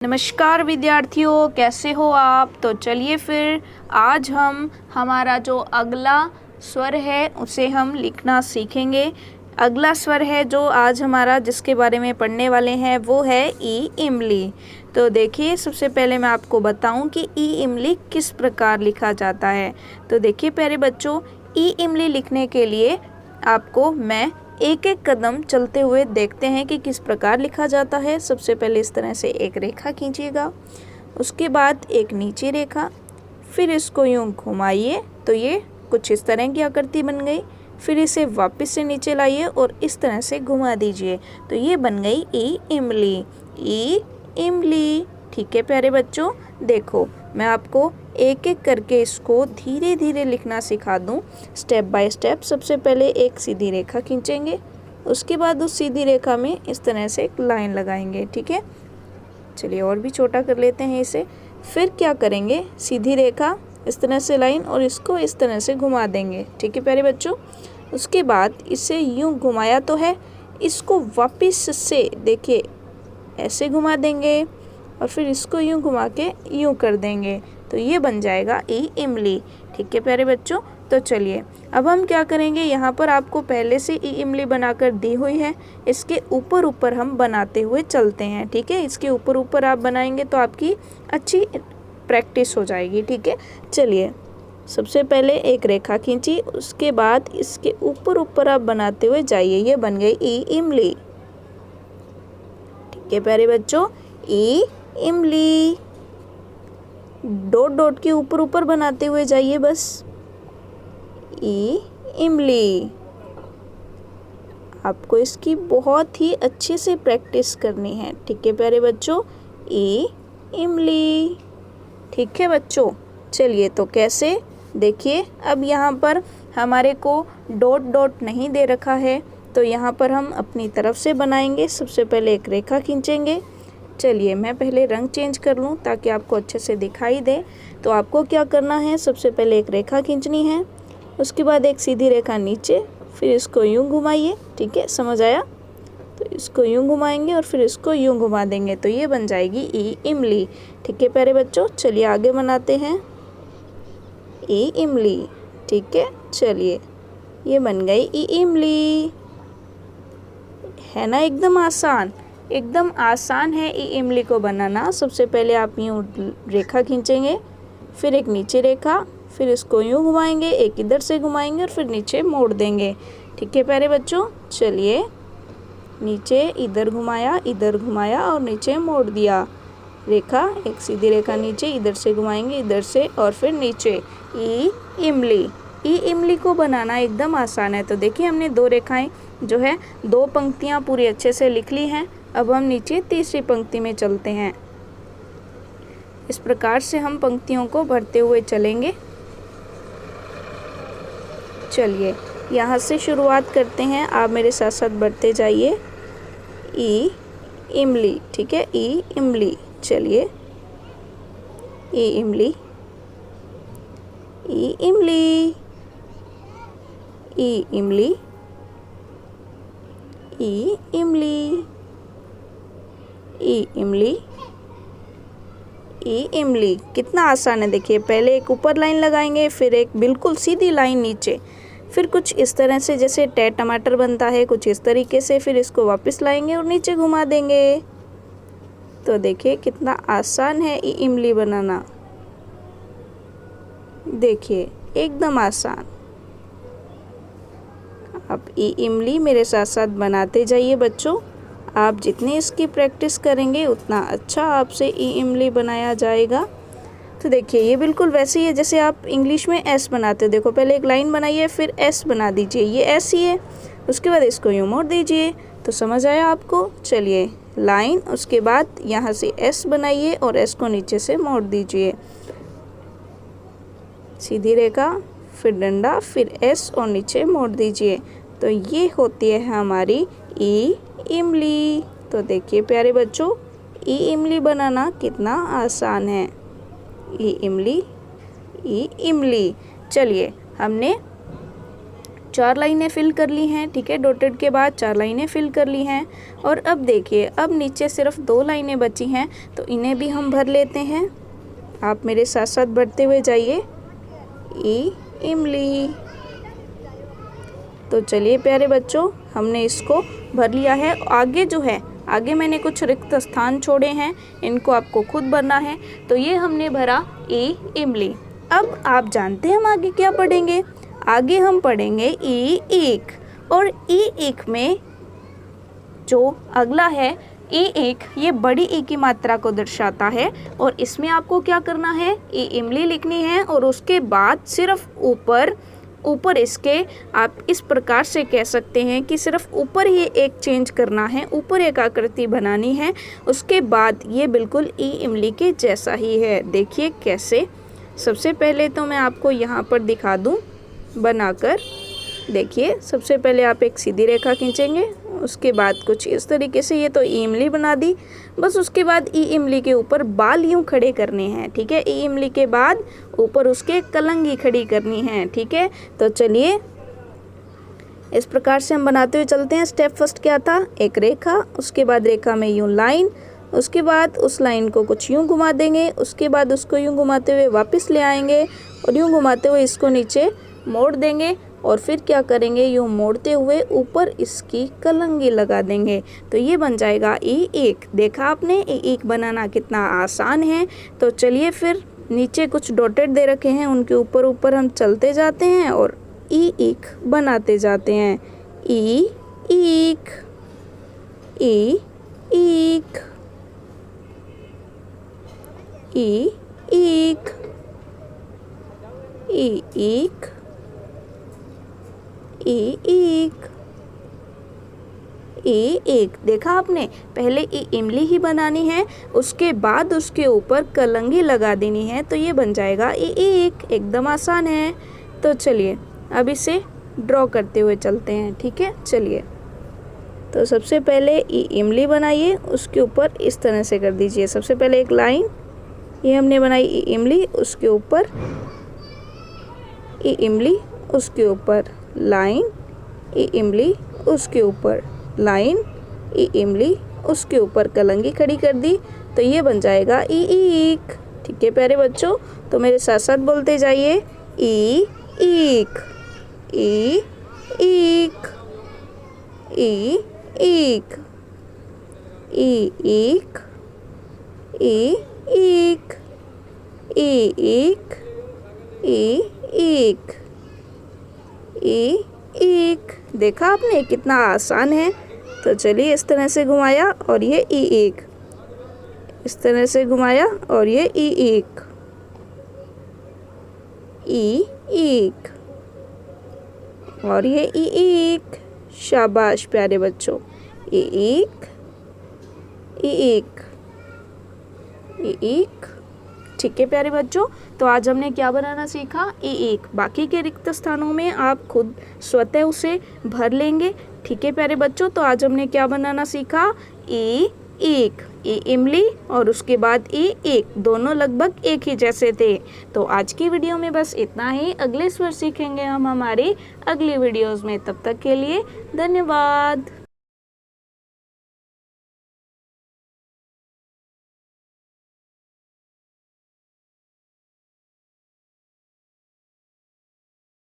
नमस्कार विद्यार्थियों, कैसे हो आप। तो चलिए फिर आज हम हमारा जो अगला स्वर है उसे हम लिखना सीखेंगे। अगला स्वर है जो आज हमारा जिसके बारे में पढ़ने वाले हैं वो है ई इमली। तो देखिए, सबसे पहले मैं आपको बताऊं कि ई इमली किस प्रकार लिखा जाता है। तो देखिए प्यारे बच्चों, ई इमली लिखने के लिए आपको मैं एक एक कदम चलते हुए देखते हैं कि किस प्रकार लिखा जाता है। सबसे पहले इस तरह से एक रेखा खींचिएगा, उसके बाद एक नीची रेखा, फिर इसको यूं घुमाइए तो ये कुछ इस तरह की आकृति बन गई। फिर इसे वापस से नीचे लाइए और इस तरह से घुमा दीजिए तो ये बन गई ई इमली। ई इमली, ठीक है प्यारे बच्चों। देखो, मैं आपको एक एक करके इसको धीरे धीरे लिखना सिखा दूं, स्टेप बाय स्टेप। सबसे पहले एक सीधी रेखा खींचेंगे, उसके बाद उस सीधी रेखा में इस तरह से एक लाइन लगाएंगे, ठीक है। चलिए और भी छोटा कर लेते हैं इसे। फिर क्या करेंगे, सीधी रेखा, इस तरह से लाइन और इसको इस तरह से घुमा देंगे, ठीक है प्यारे बच्चों। उसके बाद इसे यूं घुमाया तो है, इसको वापस से देखिए ऐसे घुमा देंगे और फिर इसको यूं घुमा के यूं कर देंगे तो ये बन जाएगा ई इमली, ठीक है प्यारे बच्चों। तो चलिए अब हम क्या करेंगे, यहाँ पर आपको पहले से ई इमली बनाकर दी हुई है, इसके ऊपर ऊपर हम बनाते हुए चलते हैं, ठीक है। इसके ऊपर ऊपर आप बनाएंगे तो आपकी अच्छी प्रैक्टिस हो जाएगी, ठीक है। चलिए, सबसे पहले एक रेखा खींची, उसके बाद इसके ऊपर ऊपर आप बनाते हुए जाइए, ये बन गई ई इमली, ठीक है प्यारे बच्चों। ई इमली, डॉट डॉट के ऊपर ऊपर बनाते हुए जाइए बस। ई इमली, आपको इसकी बहुत ही अच्छे से प्रैक्टिस करनी है, ठीक है प्यारे बच्चों। ई इमली, ठीक है बच्चों। चलिए तो कैसे, देखिए अब यहाँ पर हमारे को डॉट डॉट नहीं दे रखा है तो यहाँ पर हम अपनी तरफ से बनाएंगे। सबसे पहले एक रेखा खींचेंगे। चलिए मैं पहले रंग चेंज कर लूँ ताकि आपको अच्छे से दिखाई दे। तो आपको क्या करना है, सबसे पहले एक रेखा खींचनी है, उसके बाद एक सीधी रेखा नीचे, फिर इसको यूं घुमाइए, ठीक है, समझ आया। तो इसको यूं घुमाएंगे और फिर इसको यूं घुमा देंगे तो ये बन जाएगी ई इमली, ठीक है प्यारे बच्चों। चलिए आगे बनाते हैं ई इमली, ठीक है। चलिए ये बन गई ई इमली, है ना, एकदम आसान, एकदम आसान है ई इमली को बनाना। सबसे पहले आप यूँ रेखा खींचेंगे, फिर एक नीचे रेखा, फिर इसको यूँ घुमाएंगे, एक इधर से घुमाएंगे और फिर नीचे मोड़ देंगे, ठीक है प्यारे बच्चों। चलिए, नीचे इधर घुमाया और नीचे मोड़ दिया, रेखा, एक सीधी रेखा नीचे, इधर से घुमाएंगे, इधर से और फिर नीचे। ई इमली, ई इमली को बनाना एकदम आसान है। तो देखिए हमने दो रेखाएं जो है, दो पंक्तियां पूरी अच्छे से लिख ली हैं। अब हम नीचे तीसरी पंक्ति में चलते हैं। इस प्रकार से हम पंक्तियों को भरते हुए चलेंगे। चलिए यहाँ से शुरुआत करते हैं, आप मेरे साथ साथ बढ़ते जाइए। ई इमली, ठीक है, ई इमली। चलिए, ई इमली, ई इमली, ई इमली, ई इमली, ई इमली, ई इमली। कितना आसान है, देखिए पहले एक ऊपर लाइन लगाएंगे, फिर एक बिल्कुल सीधी लाइन नीचे, फिर कुछ इस तरह से जैसे टमाटर बनता है कुछ इस तरीके से, फिर इसको वापस लाएंगे और नीचे घुमा देंगे। तो देखिए कितना आसान है ई इमली बनाना, देखिए एकदम आसान। आप ई इमली मेरे साथ साथ बनाते जाइए बच्चों। आप जितनी इसकी प्रैक्टिस करेंगे उतना अच्छा आपसे ई इमली बनाया जाएगा। तो देखिए ये बिल्कुल वैसे ही है जैसे आप इंग्लिश में एस बनाते हो। देखो पहले एक लाइन बनाइए, फिर एस बना दीजिए, ये एस ही है। उसके बाद इसको यूँ मोड़ दीजिए, तो समझ आया आपको। चलिए, लाइन, उसके बाद यहाँ से एस बनाइए और एस को नीचे से मोड़ दीजिए, सीधी रेखा, फिर डंडा, फिर एस और नीचे मोड़ दीजिए। तो ये होती है हमारी ई इमली। तो देखिए प्यारे बच्चों, ई इमली बनाना कितना आसान है। ई इमली, ई इमली। चलिए हमने 4 लाइनें फिल कर ली हैं, ठीक है। डॉटेड के बाद 4 लाइनें फिल कर ली हैं। और अब देखिए, अब नीचे सिर्फ 2 लाइनें बची हैं, तो इन्हें भी हम भर लेते हैं। आप मेरे साथ साथ बढ़ते हुए जाइए। इमली। तो चलिए प्यारे बच्चों, हमने इसको भर लिया है। आगे जो है, आगे मैंने कुछ रिक्त स्थान छोड़े हैं, इनको आपको खुद भरना है। तो ये हमने भरा इमली। अब आप जानते हैं हम आगे क्या पढ़ेंगे। आगे हम पढ़ेंगे एक। और एक में जो अगला है एक, ये बड़ी ई की मात्रा को दर्शाता है। और इसमें आपको क्या करना है, इमली लिखनी है। और उसके बाद सिर्फ ऊपर इसके आप इस प्रकार से कह सकते हैं कि सिर्फ ऊपर ही एक चेंज करना है, ऊपर एक आकृति बनानी है। उसके बाद ये बिल्कुल इमली के जैसा ही है। देखिए कैसे। सबसे पहले तो मैं आपको यहाँ पर दिखा दूँ बनाकर। देखिए, सबसे पहले आप एक सीधी रेखा खींचेंगे, उसके बाद कुछ इस तरीके से, ये तो इमली बना दी। बस उसके बाद इमली के ऊपर बाल यूँ खड़े करने हैं, ठीक है। इमली के बाद ऊपर उसके कलंगी खड़ी करनी है, ठीक है। तो चलिए इस प्रकार से हम बनाते हुए चलते हैं। स्टेप फर्स्ट क्या था, एक रेखा, उसके बाद रेखा में यूँ लाइन, उसके बाद उस लाइन को कुछ यूँ घुमा देंगे, उसके बाद उसको यूँ घुमाते हुए वापस ले आएंगे और यूँ घुमाते हुए इसको नीचे मोड़ देंगे। और फिर क्या करेंगे, यूँ मोड़ते हुए ऊपर इसकी कलंगी लगा देंगे। तो ये बन जाएगा एक। देखा आपने एक बनाना कितना आसान है। तो चलिए फिर, नीचे कुछ डॉटेड दे रखे हैं, उनके ऊपर हम चलते जाते हैं और एक बनाते जाते हैं। एक एक एक एक। देखा आपने, पहले इमली ही बनानी है, उसके बाद उसके ऊपर कलंगी लगा देनी है। तो ये बन जाएगा एक। एकदम आसान है। तो चलिए अब इसे ड्रॉ करते हुए चलते हैं, ठीक है। चलिए, तो सबसे पहले इमली बनाइए, उसके ऊपर इस तरह से कर दीजिए। सबसे पहले एक लाइन, ये हमने बनाई इमली, उसके ऊपर इमली, उसके ऊपर लाइन, इमली, उसके ऊपर लाइन, इमली, उसके ऊपर कलंगी खड़ी कर दी। तो ये बन जाएगा एक। ठीक है प्यारे बच्चों, तो मेरे साथ साथ बोलते जाइए। एक एक एक एक एक एक एक। देखा आपने कितना आसान है। तो चलिए इस तरह से घुमाया और ये एक, इस तरह से घुमाया और ये एक, एक और ये एक। शाबाश प्यारे बच्चों। एक एक। ठीक है प्यारे बच्चों, तो आज हमने क्या बनाना सीखा, एक। बाकी के रिक्त स्थानों में आप खुद स्वतः उसे भर लेंगे। ठीक है प्यारे बच्चों, तो आज हमने क्या बनाना सीखा, एक। इमली और उसके बाद एक, दोनों लगभग एक ही जैसे थे। तो आज की वीडियो में बस इतना ही। अगले स्वर सीखेंगे हम हमारी अगली वीडियोस में। तब तक के लिए धन्यवाद।